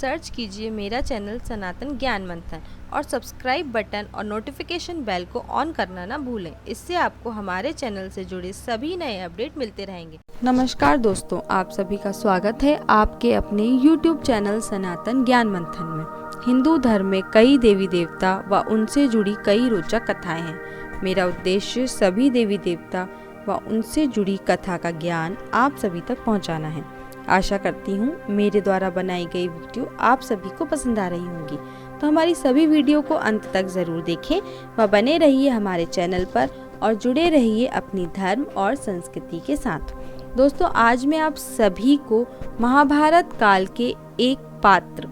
Search कीजिए मेरा channel सनातन ज्ञान मंथन और सब्सक्राइब बटन और नोटिफिकेशन बेल को ऑन करना ना भूलें। इससे आपको हमारे चैनल से जुड़े सभी नए अपडेट मिलते रहेंगे। नमस्कार दोस्तों, आप सभी का स्वागत है आपके अपने YouTube चैनल सनातन ज्ञान मंथन में। हिंदू धर्म में कई देवी देवता व उनसे जुड़ी कई रोचक कथाएं हैं। मेरा उद्देश्य सभी देवी देवता व उनसे जुड़ी कथा का ज्ञान आप सभी तक पहुंचाना है। आशा करती हूँ मेरे द्वारा बनाई गई वीडियो आप सभी को पसंद आ रही होंगी, तो हमारी सभी वीडियो को अंत तक ज़रूर देखें व बने रहिए हमारे चैनल पर और जुड़े रहिए अपनी धर्म और संस्कृति के साथ। दोस्तों, आज मैं आप सभी को महाभारत काल के एक पात्र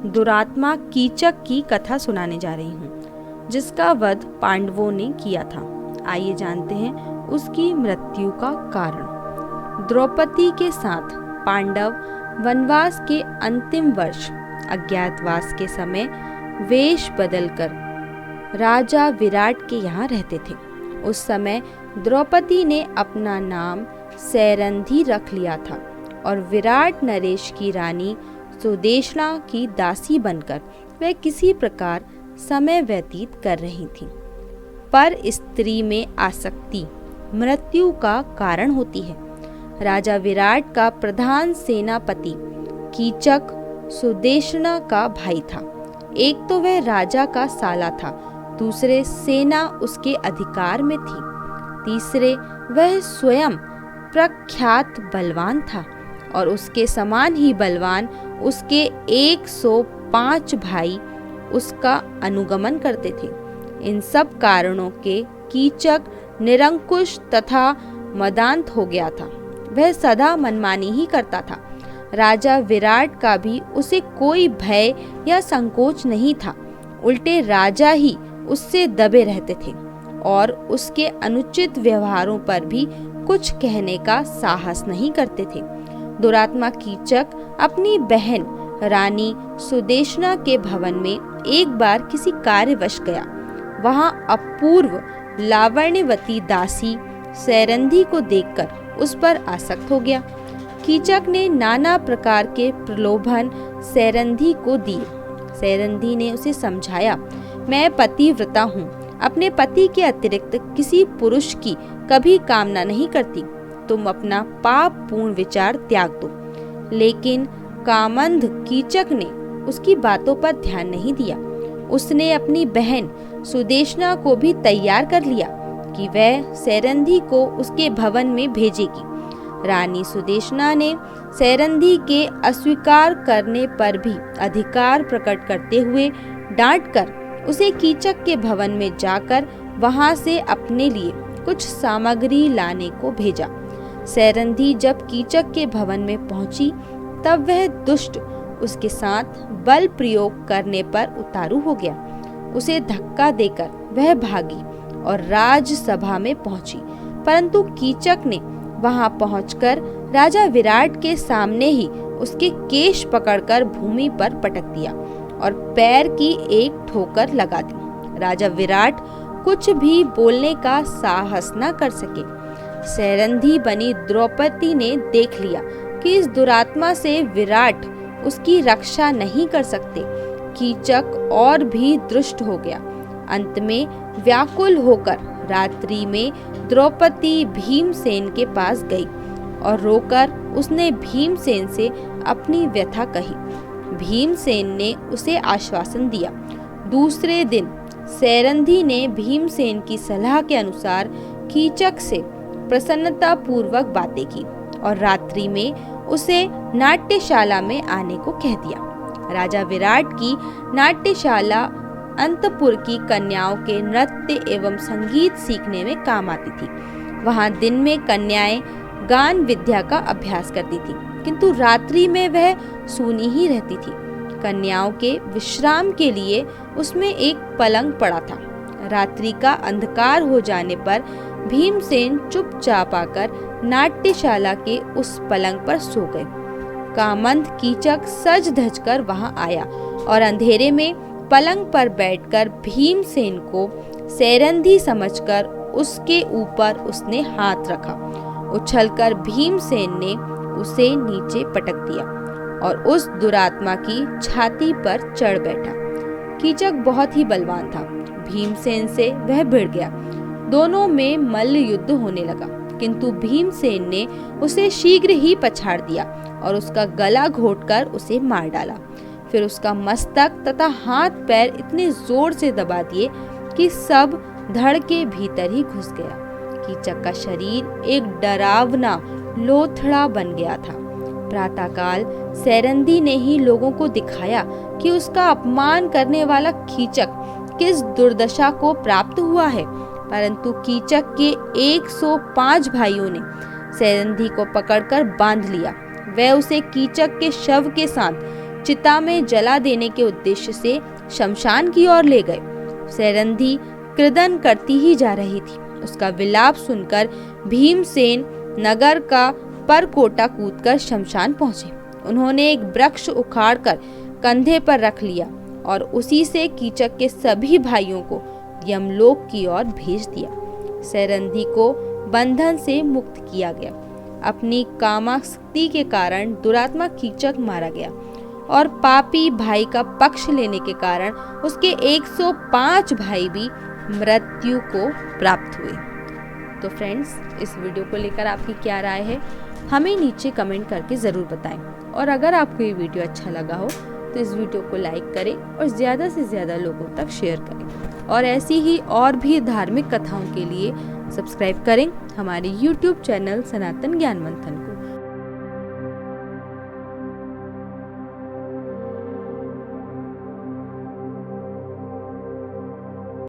दुरात्मा कीचक की कथा सुनाने जा रही हूँ, जिसका वध पांडवों ने किया था। आइए जानते हैं उसकी मृत्यु का कारण। द्रौपदी के साथ पांडव वनवास के अंतिम वर्ष अज्ञातवास के समय वेश बदलकर राजा विराट के यहाँ रहते थे। उस समय द्रौपदी ने अपना नाम सैरंधी रख लिया था और विराट नरेश की रानी सुदेशना की दासी बनकर वह किसी प्रकार समय व्यतीत कर रही थी। पर स्त्री में आसक्ति मृत्यु का कारण होती है। राजा विराट का प्रधान सेनापति कीचक सुदेशना का भाई था। एक तो वह राजा का साला था, दूसरे सेना उसके अधिकार में थी, तीसरे वह स्वयं प्रख्यात बलवान था और उसके समान ही बलवान उसके 105 भाई उसका अनुगमन करते थे। इन सब कारणों के कीचक निरंकुश तथा मदांत हो गया था। वह सदा मनमानी ही करता था। राजा विराट का भी उसे कोई भय या संकोच नहीं था। उल्टे राजा ही उससे दबे रहते थे और उसके अनुचित व्यवहारों पर भी कुछ कहने का साहस नहीं करते थे। दुरात्मा कीचक अपनी बहन रानी सुदेशना के भवन में एक बार किसी कार्यवश गया। वहां अपूर्व लावण्यवती दासी सैरंधी को देखकर उस पर आसक्त हो गया। कीचक ने नाना प्रकार के प्रलोभन सैरंधी को दिए। सैरंधी ने उसे समझाया, मैं पतिव्रता हूँ, अपने पति के अतिरिक्त किसी पुरुष की कभी कामना नहीं करती। तुम अपना पाप पूर्ण विचार त्याग दो। लेकिन कामंध कीचक ने उसकी बातों पर ध्यान नहीं दिया। उसने अपनी बहन सुदेशना को भी तैयार कर लिया कि वह सैरंधी को उसके भवन में भेजेगी। रानी सुदेशना ने सैरंधी के अस्वीकार करने पर भी अधिकार प्रकट करते हुए डांटकर उसे कीचक के भवन में जाकर वहां से अपने लिए कुछ सामग्री लाने को भेजा। सैरंधी जब कीचक के भवन में पहुंची तब वह दुष्ट उसके साथ बल प्रयोग करने पर उतारू हो गया। उसे धक्का देकर वह भागी और राजसभा में पहुंची, परंतु कीचक ने वहां पहुंचकर राजा विराट के सामने ही उसके केश पकड़कर भूमि पर पटक दिया और पैर की एक ठोकर लगा दी। राजा विराट कुछ भी बोलने का साहस न कर सके। सैरंधी बनी द्रौपदी ने देख लिया कि इस दुरात्मा से विराट उसकी रक्षा नहीं कर सकते। कीचक और भी दुष्ट हो गया। अंत में व्याकुल होकर रात्रि में द्रौपदी भीमसेन के पास गई और रोकर उसने भीमसेन से अपनी व्यथा कही। भीमसेन ने उसे आश्वासन दिया। दूसरे दिन सैरंधी ने भीमसेन की सलाह के अनुसार कीचक से प्रसन्नता पूर्वक बातें की और रात्रि में उसे नाट्यशाला में आने को कह दिया। राजा विराट की नाट्यशाला अंतपुर की कन्याओं के नृत्य एवं संगीत सीखने में काम आती थी। वहां दिन में कन्याएं गान विद्या का अभ्यास करती थी, किंतु रात्रि में वह सूनी ही रहती थी। कन्याओं के विश्राम के लिए उसमें एक पलंग पड़ा था। रात्रि का अंधकार हो जाने पर भीमसेन चुपचाप आकर नाट्यशाला के उस पलंग पर सो गए। कामंद कीचक सज धज कर वहां आया और अंधेरे में पलंग पर बैठकर भीमसेन को सैरंधी समझकर उसके ऊपर उसने हाथ रखा। उछलकर भीमसेन ने उसे नीचे पटक दिया और उस दुरात्मा की छाती पर चढ़ बैठा। कीचक बहुत ही बलवान था। भीमसेन से वह भिड़ गया। दोनों में मल्ल युद्ध होने लगा, किंतु भीमसेन ने उसे शीघ्र ही पछाड़ दिया और उसका गला घोंटकर उसे मार डाला। फिर उसका मस्तक तथा हाथ पैर इतने जोर से दबा दिए कि सब धड़ के भीतर ही घुस गया। कीचक का शरीर एक डरावना लोथड़ा बन गया था। प्रातःकाल सैरंधी ने ही लोगों को दिखाया कि उसका अपमान करने वाला कीचक किस दुर्दशा को प्राप्त हुआ है, परंतु कीचक के 105 भाइयों ने सैरंधी को पकड़कर बांध लिया। वह उसे कीचक के शव के साथ चिता में जला देने के उद्देश्य से शमशान की ओर ले गए। सैरंधी क्रदन करती ही जा रही थी। उसका विलाप सुनकर भीमसेन नगर का परकोटा कूदकर शमशान पहुंचे। उन्होंने एक वृक्ष उखाड़कर कंधे पर रख लिया और उसी से कीचक के सभी भाइयों को यमलोक की ओर भेज दिया। सैरंधी को बंधन से मुक्त किया गया। अपनी कामासक्ति के कारण दुरात्मा कीचक मारा गया और पापी भाई का पक्ष लेने के कारण उसके 105 भाई भी मृत्यु को प्राप्त हुए। तो फ्रेंड्स, इस वीडियो को लेकर आपकी क्या राय है, हमें नीचे कमेंट करके ज़रूर बताएं। और अगर आपको ये वीडियो अच्छा लगा हो तो इस वीडियो को लाइक करें और ज़्यादा से ज़्यादा लोगों तक शेयर करें। और ऐसी ही और भी धार्मिक कथाओं के लिए सब्सक्राइब करें हमारे YouTube चैनल सनातन ज्ञान मंथन को।